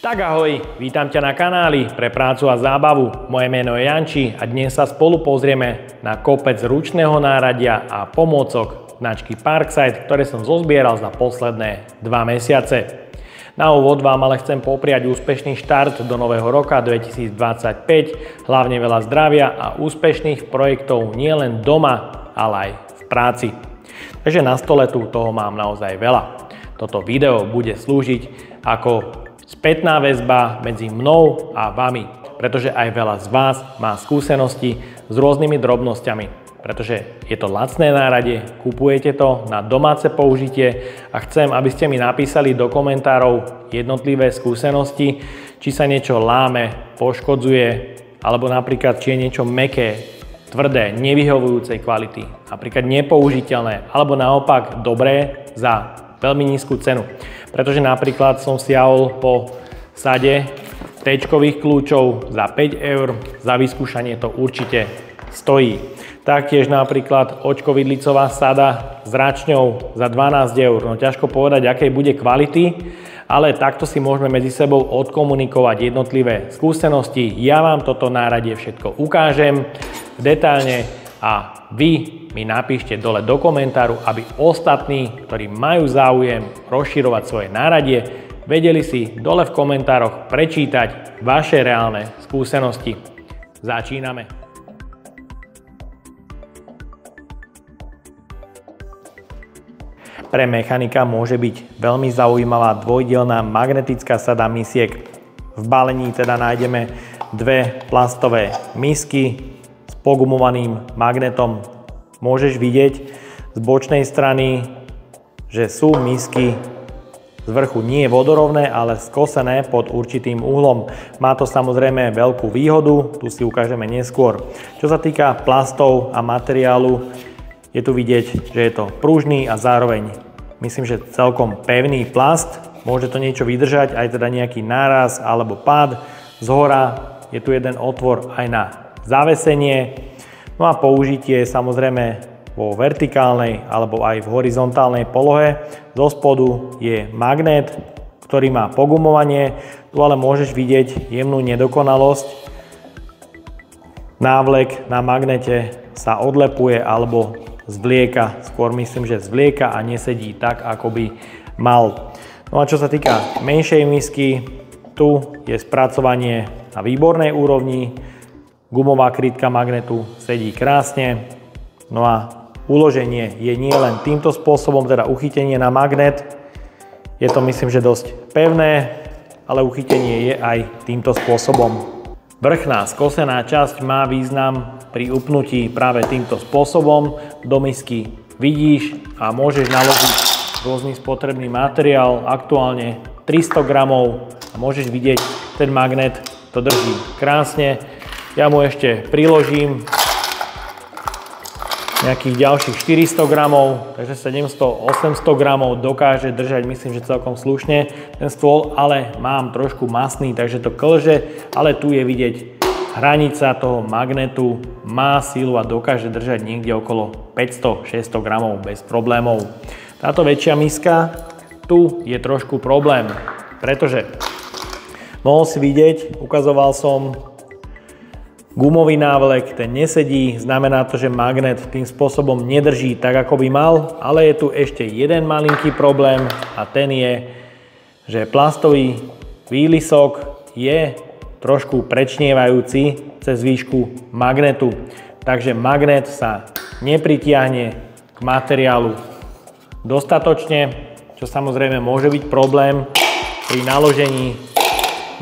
Tak ahoj, vítam ťa na kanáli pre prácu a zábavu. Moje meno je Janči a dnes sa spolu pozrieme na kopec ručného náradia a pomôcok značky Parkside, ktoré som zozbieral za posledné 2 mesiace. Na úvod vám ale chcem popriať úspešný štart do nového roka 2025, hlavne veľa zdravia a úspešných projektov nielen doma, ale aj v práci. Takže na stole tu toho mám naozaj veľa. Toto video bude slúžiť ako spätná väzba medzi mnou a vami, pretože aj veľa z vás má skúsenosti s rôznymi drobnosťami, pretože je to lacné náradie, kupujete to na domáce použitie a chcem, aby ste mi napísali do komentárov jednotlivé skúsenosti, či sa niečo láme, poškodzuje, alebo napríklad či je niečo mäkké, tvrdé, nevyhovujúcej kvality, napríklad nepoužiteľné, alebo naopak dobré za veľmi nízku cenu. Pretože napríklad som siahol po sade T-čkových kľúčov za 5 eur, za vyskúšanie to určite stojí. Taktiež napríklad očkovidlicová sada s račňou za 12 eur. No ťažko povedať, akej bude kvality, ale takto si môžeme medzi sebou odkomunikovať jednotlivé skúsenosti. Ja vám toto náradie všetko ukážem detailne a vy mi napíšte dole do komentáru, aby ostatní, ktorí majú záujem rozširovať svoje náradie, vedeli si dole v komentároch prečítať vaše reálne skúsenosti. Začíname. Pre mechanika môže byť veľmi zaujímavá dvojdielna magnetická sada misiek. V balení teda nájdeme dve plastové misky s pogumovaným magnetom. Môžeš vidieť z bočnej strany, že sú misky z vrchu nie vodorovné, ale skosené pod určitým uhlom. Má to samozrejme veľkú výhodu, tu si ukážeme neskôr. Čo sa týka plastov a materiálu, je tu vidieť, že je to pružný a zároveň myslím, že celkom pevný plast. Môže to niečo vydržať, aj teda nejaký náraz alebo pád. Zhora je tu jeden otvor aj na zavesenie. No a použitie samozrejme vo vertikálnej alebo aj v horizontálnej polohe. Zo spodu je magnet, ktorý má pogumovanie. Tu ale môžeš vidieť jemnú nedokonalosť. Návlek na magnete sa odlepuje alebo zvlieka. Skôr myslím, že zvlieka a nesedí tak, ako by mal. No a čo sa týka menšej misky, tu je spracovanie na výbornej úrovni. Gumová krytka magnetu sedí krásne. No a uloženie je nie len týmto spôsobom, teda uchytenie na magnet. Je to myslím, že dosť pevné, ale uchytenie je aj týmto spôsobom. Vrchná skosená časť má význam pri upnutí práve týmto spôsobom. Do misky vidíš a môžeš naložiť rôzny spotrebný materiál, aktuálne 300 gramov a môžeš vidieť, ten magnet to drží krásne. Ja mu ešte priložím nejakých ďalších 400 gramov, takže 700-800 gramov dokáže držať, myslím, že celkom slušne ten stôl, ale mám trošku masný, takže to klže, ale tu je vidieť hranica toho magnetu, má sílu a dokáže držať niekde okolo 500-600 gramov bez problémov. Táto väčšia miska, tu je trošku problém, pretože mohol si vidieť, ukazoval som gumový návlek, ten nesedí, znamená to, že magnet tým spôsobom nedrží tak, ako by mal, ale je tu ešte jeden malinký problém a ten je, že plastový výlisok je trošku prečnievajúci cez výšku magnetu, takže magnet sa nepritiahne k materiálu dostatočne, čo samozrejme môže byť problém pri naložení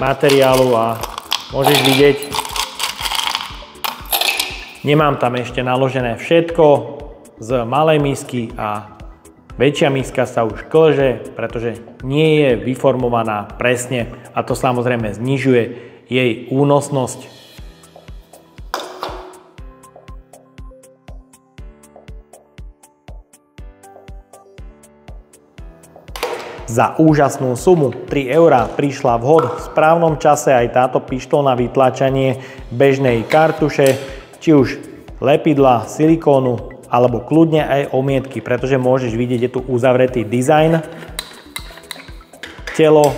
materiálu a môžeš vidieť, nemám tam ešte naložené všetko z malej misky a väčšia miska sa už klže, pretože nie je vyformovaná presne a to samozrejme znižuje jej únosnosť. Za úžasnú sumu 3 € prišla vhod v správnom čase aj táto pištoľ na vytlačanie bežnej kartuše, či už lepidla, silikónu alebo kľudne aj omietky, pretože môžeš vidieť, je tu uzavretý dizajn, telo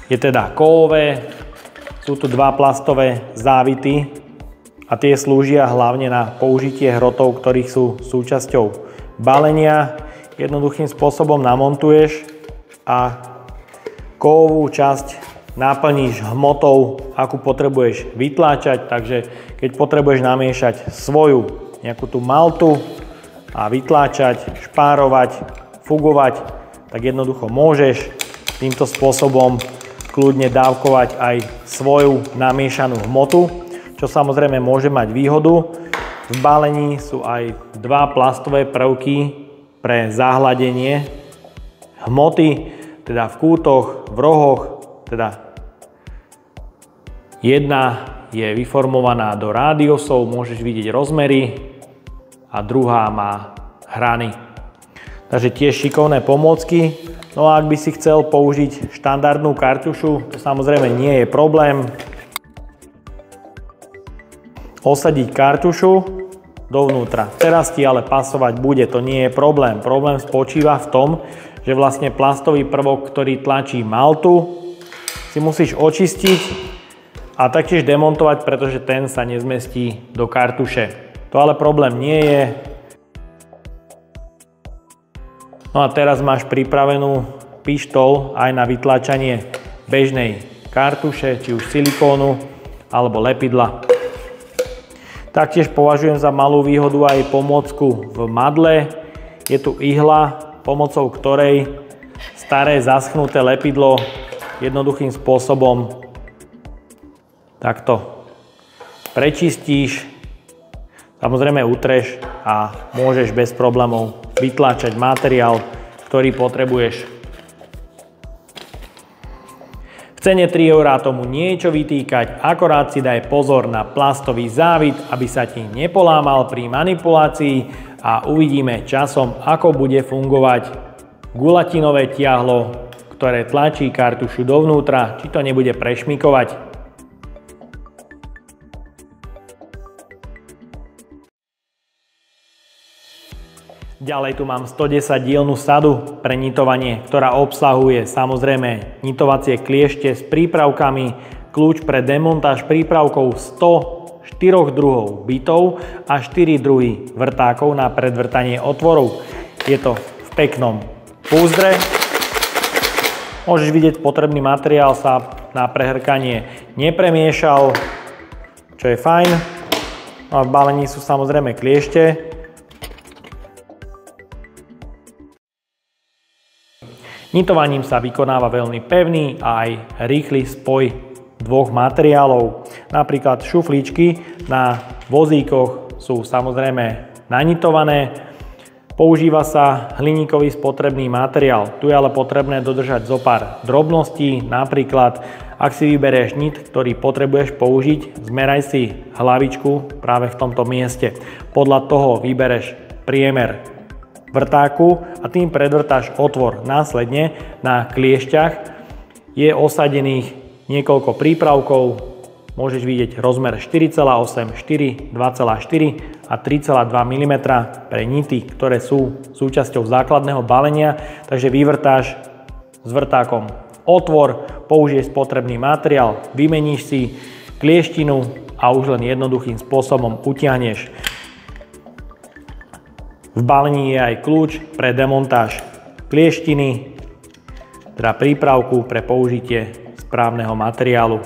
je teda kovové, sú tu dva plastové závity a tie slúžia hlavne na použitie hrotov, ktorých sú súčasťou balenia. Jednoduchým spôsobom namontuješ a kovovú časť naplníš hmotou, akú potrebuješ vytláčať, takže keď potrebuješ namiešať svoju nejakú tú maltu a vytláčať, špárovať, fugovať, tak jednoducho môžeš týmto spôsobom kľudne dávkovať aj svoju namiešanú hmotu, čo samozrejme môže mať výhodu. V balení sú aj dva plastové prvky pre zahladenie hmoty, teda v kútoch, v rohoch, teda jedna je vyformovaná do rádiusov, môžeš vidieť rozmery a druhá má hrany. Takže tiež šikovné pomôcky. No a ak by si chcel použiť štandardnú kartušu, to samozrejme nie je problém. Osadiť kartušu dovnútra. Teraz ti ale pasovať bude, to nie je problém. Problém spočíva v tom, že vlastne plastový prvok, ktorý tlačí maltu, si musíš očistiť a taktiež demontovať, pretože ten sa nezmestí do kartuše. To ale problém nie je. No a teraz máš pripravenú pištol aj na vytlačanie bežnej kartuše, či už silikónu alebo lepidla. Taktiež považujem za malú výhodu aj pomôcku v madle. Je tu ihla, pomocou ktorej staré zaschnuté lepidlo jednoduchým spôsobom takto prečistíš, samozrejme utreš a môžeš bez problémov vytláčať materiál, ktorý potrebuješ. V cene 3 € tomu nie je čo vytýkať, akorát si daj pozor na plastový závit, aby sa ti nepolámal pri manipulácii a uvidíme časom, ako bude fungovať gulatinové tiahlo, ktoré tlačí kartušu dovnútra, či to nebude prešmikovať. Ďalej tu mám 110 dielnu sadu pre nitovanie, ktorá obsahuje samozrejme nitovacie kliešte s prípravkami, kľúč pre demontáž prípravkov 104 druhov bitov a 4 druhy vrtákov na predvrtanie otvorov. Je to v peknom púzdre. Môžeš vidieť, potrebný materiál sa na prehrkanie nepremiešal, čo je fajn. No a v balení sú samozrejme kliešte. Nitovaním sa vykonáva veľmi pevný a aj rýchly spoj dvoch materiálov. Napríklad šuflíčky na vozíkoch sú samozrejme nanitované. Používa sa hliníkový spotrebný materiál. Tu je ale potrebné dodržať zo pár drobností. Napríklad, ak si vyberieš nit, ktorý potrebuješ použiť, zmeraj si hlavičku práve v tomto mieste. Podľa toho vybereš priemer vrtáku a tým predvrtáš otvor. Následne na kliešťach je osadených niekoľko prípravkov. Môžeš vidieť rozmer 4,8, 4, 2,4 a 3,2 mm pre nity, ktoré sú súčasťou základného balenia. Takže vyvrtáš s vrtákom otvor, použiješ potrebný materiál, vymeníš si klieštinu a už len jednoduchým spôsobom utiahneš. V balení je aj kľúč pre demontáž klieštiny, teda prípravku pre použitie správneho materiálu.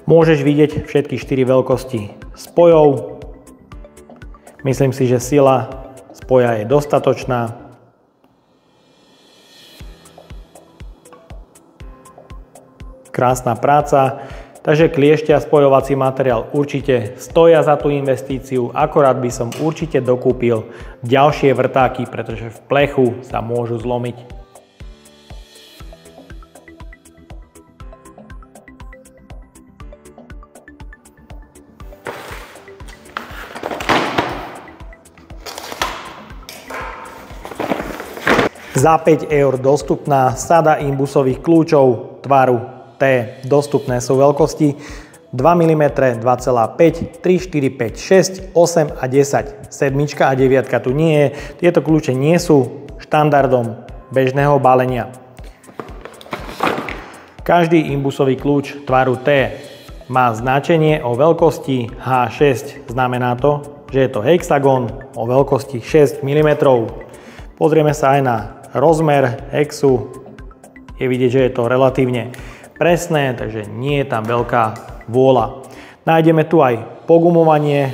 Môžeš vidieť všetky 4 veľkosti spojov. Myslím si, že sila spoja je dostatočná. Krásna práca. Takže kliešte a spojovací materiál určite stoja za tú investíciu, akorát by som určite dokúpil ďalšie vrtáky, pretože v plechu sa môžu zlomiť. Za 5 € dostupná sada imbusových kľúčov tvaru T. Dostupné sú veľkosti 2 mm, 2,5, 3, 4, 5, 6, 8 a 10. Sedmička a 9 tu nie je. Tieto kľúče nie sú štandardom bežného balenia. Každý imbusový kľúč tvaru T má značenie o veľkosti H6. Znamená to, že je to hexagón o veľkosti 6 mm. Pozrieme sa aj na rozmer hexu. Je vidieť, že je to relatívne presné, takže nie je tam veľká vôľa. Nájdeme tu aj pogumovanie,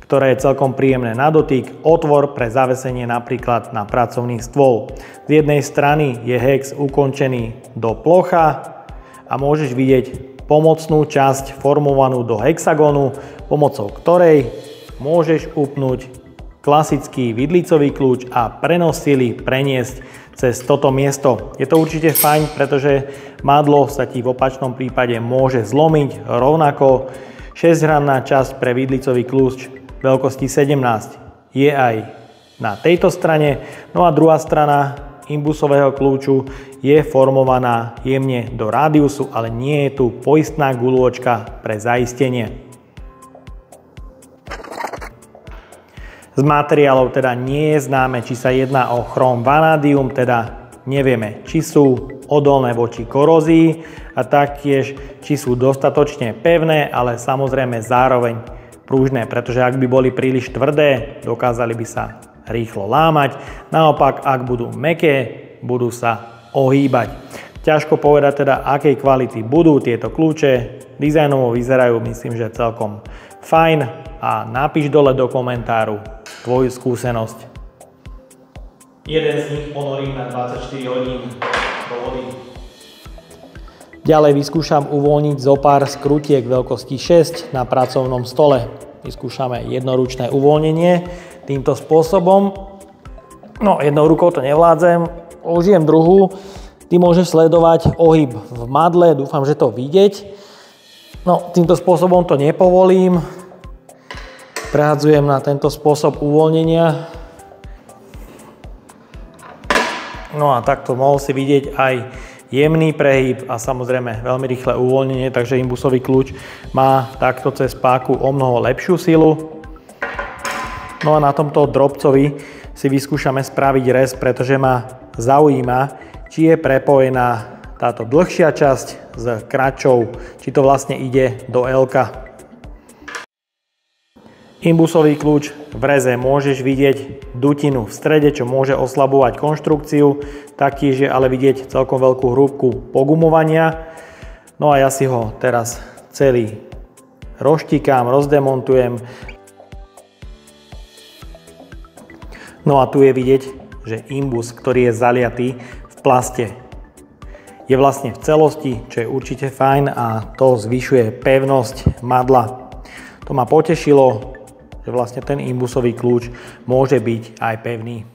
ktoré je celkom príjemné na dotyk, otvor pre zavesenie napríklad na pracovný stôl. Z jednej strany je hex ukončený do plocha a môžeš vidieť pomocnú časť formovanú do hexagónu, pomocou ktorej môžeš upnúť klasický vidlicový kľúč a prenos sily preniesť cez toto miesto. Je to určite fajn, pretože madlo sa ti v opačnom prípade môže zlomiť. Rovnako 6-hranná časť pre vidlicový kľúč veľkosti 17 je aj na tejto strane. No a druhá strana imbusového kľúču je formovaná jemne do rádiusu, ale nie je tu poistná guľôčka pre zaistenie. Z materiálov teda nie je známe, či sa jedná o chróm vanádium, teda nevieme, či sú odolné voči korózii a taktiež, či sú dostatočne pevné, ale samozrejme zároveň pružné, pretože ak by boli príliš tvrdé, dokázali by sa rýchlo lámať. Naopak, ak budú mäkké, budú sa ohýbať. Ťažko povedať teda, akej kvality budú tieto kľúče. Dizajnovo vyzerajú, myslím, že celkom fajn a napíš dole do komentáru tvoju skúsenosť. Jeden z nich ponorím na 24 hodín do vody. Ďalej vyskúšam uvoľniť zo pár skrutiek veľkosti 6 na pracovnom stole. Vyskúšame jednoručné uvoľnenie týmto spôsobom. No, jednou rukou to nevládzem, použijem druhú. Ty môžeš sledovať ohyb v madle, dúfam, že to vidieť. No, týmto spôsobom to nepovolím. Prehadzujem na tento spôsob uvoľnenia. No a takto mohol si vidieť aj jemný prehyb a samozrejme veľmi rýchle uvoľnenie, takže imbusový kľúč má takto cez páku o mnoho lepšiu silu. No a na tomto drobcovi si vyskúšame spraviť rez, pretože ma zaujíma, či je prepojená táto dlhšia časť s kratšou, či to vlastne ide do L-ka. Imbusový kľúč v reze môžeš vidieť dutinu v strede, čo môže oslabovať konštrukciu, taktiež je ale vidieť celkom veľkú hrúbku pogumovania. No a ja si ho teraz celý rozštíkam, rozdemontujem. No a tu je vidieť, že imbus, ktorý je zaliatý v plaste, je vlastne v celosti, čo je určite fajn a to zvyšuje pevnosť madla. To ma potešilo, že vlastne ten imbusový kľúč môže byť aj pevný.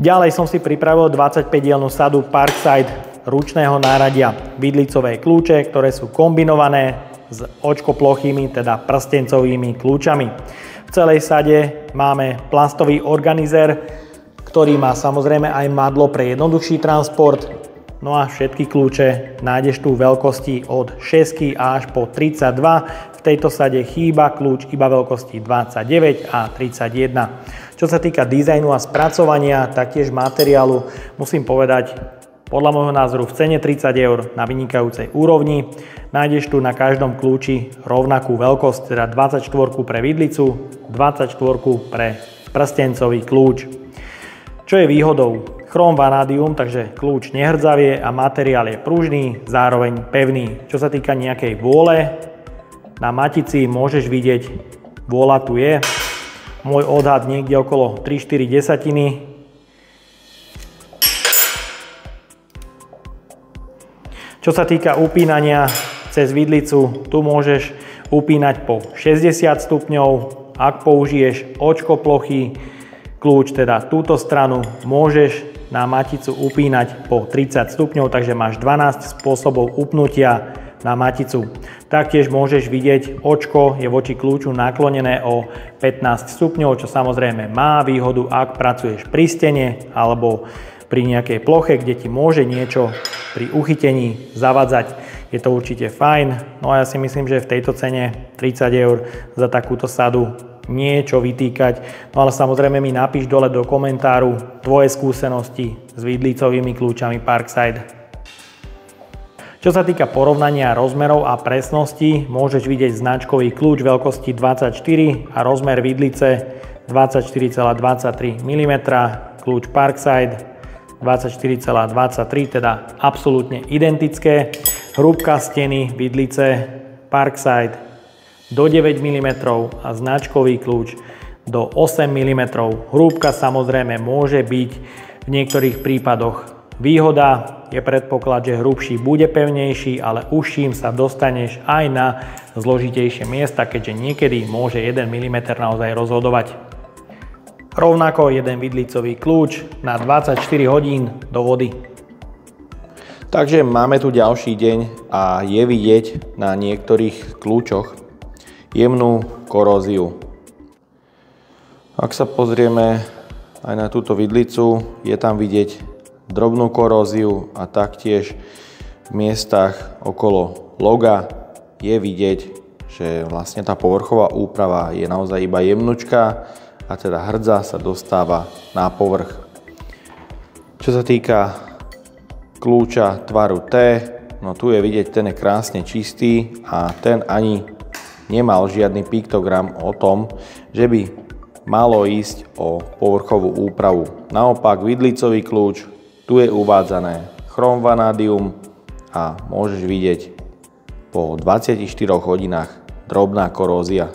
Ďalej som si pripravil 25-dielnu sadu Parkside ručného náradia vidlicové kľúče, ktoré sú kombinované s očkoplochými, teda prstencovými kľúčami. V celej sade máme plastový organizer, ktorý má samozrejme aj madlo pre jednoduchší transport. No a všetky kľúče nájdeš tu v veľkosti od 6 až po 32. V tejto sade chýba kľúč iba veľkosti 29 a 31. Čo sa týka dizajnu a spracovania, taktiež materiálu, musím povedať, podľa môjho názoru v cene 30 € na vynikajúcej úrovni. Nájdeš tu na každom kľúči rovnakú veľkosť, teda 24 pre vidlicu, 24 pre prstencový kľúč. Čo je výhodou? Chróm vanádium, takže kľúč nehrdzavie a materiál je pružný, zároveň pevný. Čo sa týka nejakej vôle, na matici môžeš vidieť, vôľa tu je. Môj odhad niekde okolo 3-4 desatiny. Čo sa týka upínania cez vidlicu, tu môžeš upínať po 60 stupňov. Ak použiješ očkoplochy kľúč, teda túto stranu, môžeš na maticu upínať po 30 stupňov, takže máš 12 spôsobov upnutia na maticu. Taktiež môžeš vidieť, očko je voči kľúču naklonené o 15 stupňov, čo samozrejme má výhodu, ak pracuješ pri stene alebo pri nejakej ploche, kde ti môže niečo pri uchytení zavadzať. Je to určite fajn, no a ja si myslím, že v tejto cene 30 eur za takúto sadu niečo vytýkať. No ale samozrejme mi napíš dole do komentáru tvoje skúsenosti s vidlicovými kľúčami Parkside. Čo sa týka porovnania rozmerov a presnosti, môžeš vidieť značkový kľúč veľkosti 24 a rozmer vidlice 24,23 mm, kľúč Parkside 24,23, teda absolútne identické. Hrúbka steny vidlice Parkside do 9 mm a značkový kľúč do 8 mm. Hrúbka samozrejme môže byť v niektorých prípadoch výhoda, je predpoklad, že hrubší bude pevnejší, ale užším sa dostaneš aj na zložitejšie miesta, keďže niekedy môže 1 mm naozaj rozhodovať. Rovnako jeden vidlicový kľúč na 24 hodín do vody. Takže máme tu ďalší deň a je vidieť na niektorých kľúčoch jemnú koróziu. Ak sa pozrieme aj na túto vidlicu, je tam vidieť drobnú koróziu a taktiež v miestach okolo loga je vidieť, že vlastne tá povrchová úprava je naozaj iba jemnučká a teda hrdza sa dostáva na povrch. Čo sa týka kľúča tvaru T, no tu je vidieť, ten je krásne čistý a ten ani nemal žiadny piktogram o tom, že by malo ísť o povrchovú úpravu. Naopak vidlicový kľúč, tu je uvádzané chrom vanádium a môžeš vidieť po 24 hodinách drobná korózia.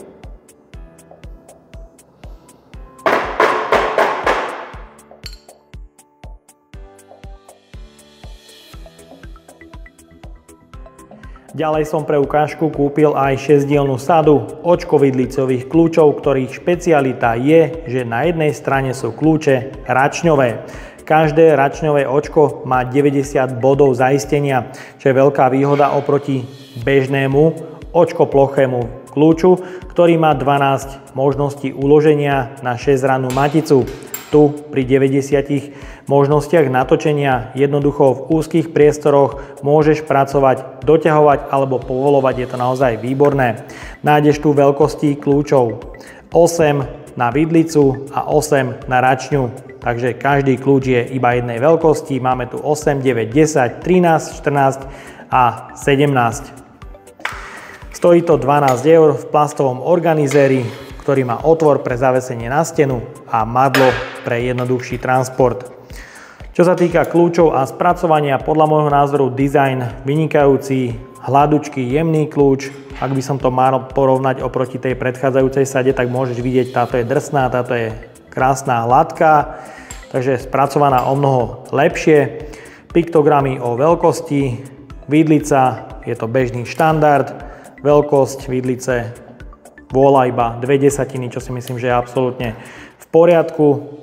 Ďalej som pre ukážku kúpil aj 6-dielnu sadu očkovidlicových kľúčov, ktorých špecialita je, že na jednej strane sú kľúče račňové. Každé račňové očko má 90 bodov zaistenia, čo je veľká výhoda oproti bežnému očkoplochému kľúču, ktorý má 12 možností uloženia na 6-rannú maticu. Tu pri 90 možnostiach natočenia jednoducho v úzkých priestoroch môžeš pracovať, doťahovať alebo povolovať, je to naozaj výborné. Nájdeš tu veľkosti kľúčov 8 na vidlicu a 8 na račňu, takže každý kľúč je iba jednej veľkosti. Máme tu 8, 9, 10, 13, 14 a 17. Stojí to 12 eur v plastovom organizéri, ktorý má otvor pre zavesenie na stenu a madlo pre jednoduchší transport. Čo sa týka kľúčov a spracovania, podľa môjho názoru dizajn vynikajúci, hladúčky, jemný kľúč. Ak by som to mal porovnať oproti tej predchádzajúcej sade, tak môžeš vidieť, táto je drsná, táto je krásna, hladká, takže spracovaná o mnoho lepšie. Piktogramy o veľkosti, vidlica, je to bežný štandard, veľkosť vidlice vôľa iba 0,2, čo si myslím, že je absolútne v poriadku.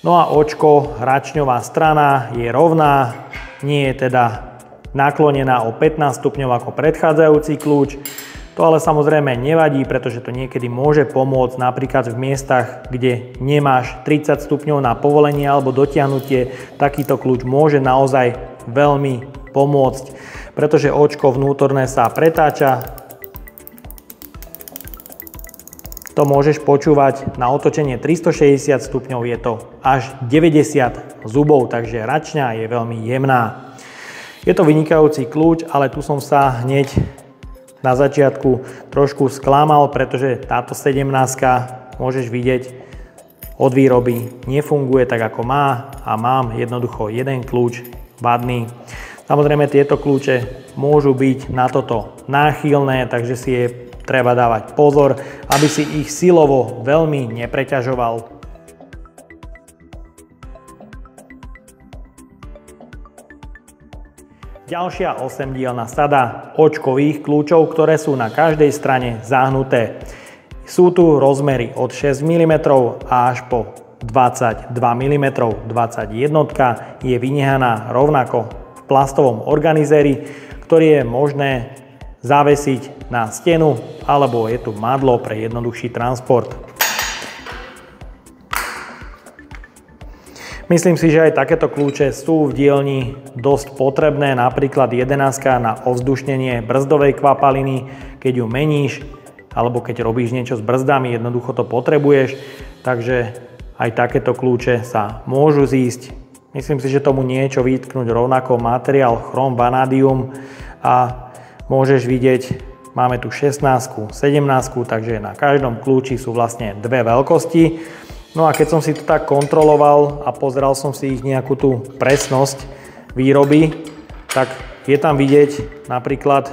No a očko, račňová strana je rovná, nie je teda naklonená o 15 stupňov ako predchádzajúci kľúč. To ale samozrejme nevadí, pretože to niekedy môže pomôcť napríklad v miestach, kde nemáš 30 stupňov na povolenie alebo dotiahnutie. Takýto kľúč môže naozaj veľmi pomôcť, pretože očko vnútorné sa pretáča. To môžeš počúvať na otočenie 360 stupňov, je to až 90 zubov, takže račňa je veľmi jemná. Je to vynikajúci kľúč, ale tu som sa hneď na začiatku trošku sklamal, pretože táto 17 môžeš vidieť od výroby nefunguje tak ako má a mám jednoducho jeden kľúč vadný. Samozrejme tieto kľúče môžu byť na toto náchylné, takže si je treba dávať pozor, aby si ich silovo veľmi nepreťažoval. Ďalšia 8-dielna sada očkových kľúčov, ktoré sú na každej strane zahnuté. Sú tu rozmery od 6 mm až po 22 mm. 21 je vynehaná rovnako v plastovom organizéri, ktorý je možné zavesiť na stenu, alebo je tu madlo pre jednoduchší transport. Myslím si, že aj takéto kľúče sú v dielni dosť potrebné, napríklad 11 na ovzdušnenie brzdovej kvapaliny, keď ju meníš, alebo keď robíš niečo s brzdami, jednoducho to potrebuješ, takže aj takéto kľúče sa môžu zísť. Myslím si, že tomu niečo vytknúť rovnako materiál chrom vanadium a môžeš vidieť, máme tu 16, 17, takže na každom kľúči sú vlastne dve veľkosti. No a keď som si to tak kontroloval a pozeral som si ich nejakú tú presnosť výroby, tak je tam vidieť napríklad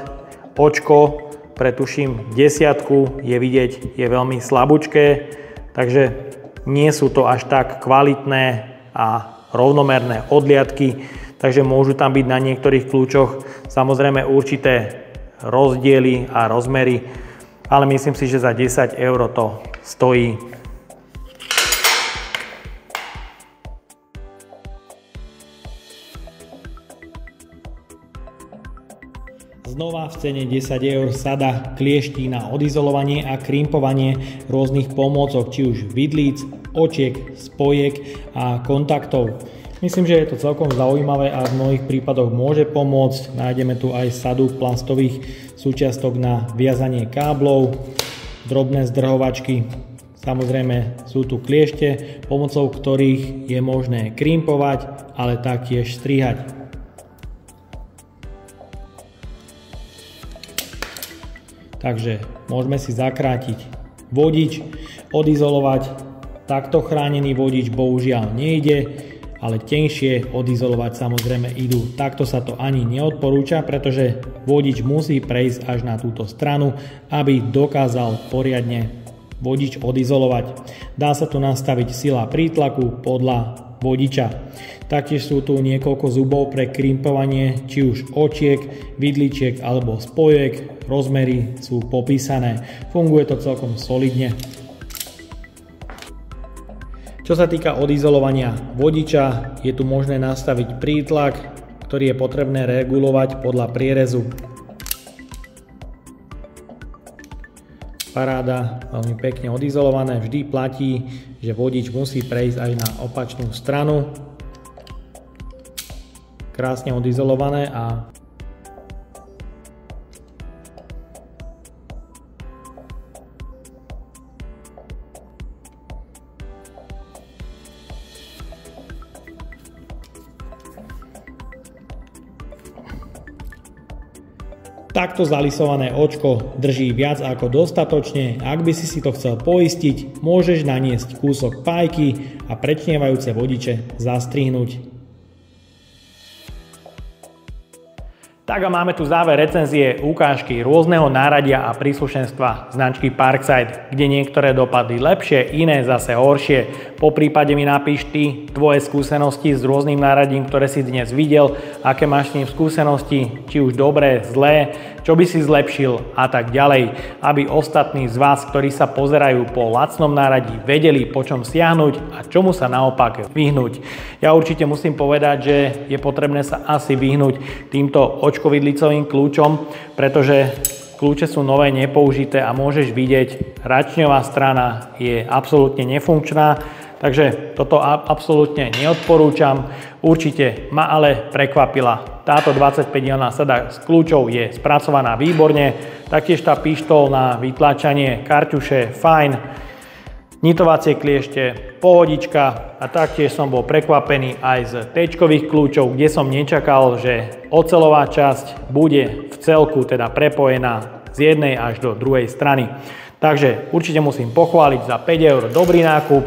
očko pre tuším 10 je vidieť, je veľmi slabúčké, takže nie sú to až tak kvalitné a rovnomerné odliadky, takže môžu tam byť na niektorých kľúčoch samozrejme určité rozdiely a rozmery, ale myslím si, že za 10 € to stojí. Znova v cene 10 € sada klieští na odizolovanie a krimpovanie rôznych pomôcok, či už vidlíc, očiek, spojiek a kontaktov. Myslím, že je to celkom zaujímavé a v mnohých prípadoch môže pomôcť. Nájdeme tu aj sadu plastových súčiastok na viazanie káblov, drobné zdrhovačky. Samozrejme sú tu kliešte, pomocou ktorých je možné krimpovať, ale taktiež strihať. Takže môžeme si zakrátiť vodič, odizolovať. Takto chránený vodič bohužiaľ nejde, ale tenšie odizolovať samozrejme idú. Takto sa to ani neodporúča, pretože vodič musí prejsť až na túto stranu, aby dokázal poriadne vodič odizolovať. Dá sa tu nastaviť sila prítlaku podľa vodiča. Taktiež sú tu niekoľko zubov pre krimpovanie, či už očiek, vidličiek alebo spojiek. Rozmery sú popísané. Funguje to celkom solidne. Čo sa týka odizolovania vodiča, je tu možné nastaviť prítlak, ktorý je potrebné regulovať podľa prierezu. Paráda, veľmi pekne odizolované. Vždy platí, že vodič musí prejsť aj na opačnú stranu. Krásne odizolované a takto zalisované očko drží viac ako dostatočne. Ak by si to chcel poistiť, môžeš naniesť kúsok pájky a prečnievajúce vodiče zastrihnúť. Tak a máme tu záver recenzie ukážky rôzneho náradia a príslušenstva značky Parkside, kde niektoré dopadli lepšie, iné zase horšie. Po prípade mi napíš ty tvoje skúsenosti s rôznym náradím, ktoré si dnes videl, aké máš s ním skúsenosti, či už dobré, zlé, čo by si zlepšil a tak ďalej, aby ostatní z vás, ktorí sa pozerajú po lacnom náradí, vedeli, po čom siahnuť a čomu sa naopak vyhnúť. Ja určite musím povedať, že je potrebné sa asi vyhnúť týmto očkovidlicovým kľúčom, pretože kľúče sú nové, nepoužité a môžeš vidieť, račňová strana je absolútne nefunkčná, takže toto absolútne neodporúčam. Určite ma ale prekvapila. Táto 25-dielna sada s kľúčov je spracovaná výborne, taktiež tá pištol na vytlačanie kartuše fajn, nitovacie kliešte pohodička a taktiež som bol prekvapený aj z T-čkových kľúčov, kde som nečakal, že oceľová časť bude v celku teda prepojená z jednej až do druhej strany. Takže určite musím pochváliť za 5 € dobrý nákup.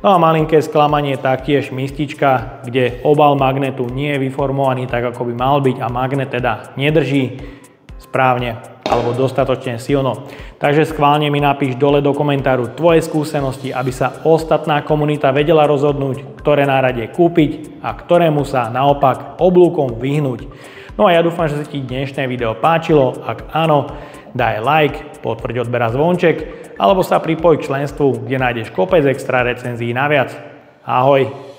No a malinké sklamanie taktiež mistička, kde obal magnetu nie je vyformovaný tak, ako by mal byť a magnet teda nedrží správne alebo dostatočne silno. Takže schválne mi napíš dole do komentáru tvoje skúsenosti, aby sa ostatná komunita vedela rozhodnúť, ktoré náradie kúpiť a ktorému sa naopak oblúkom vyhnúť. No a ja dúfam, že sa ti dnešné video páčilo. Ak áno, daj like, potvrď odber a zvonček, alebo sa pripoj k členstvu, kde nájdeš kopec extra recenzií naviac. Ahoj!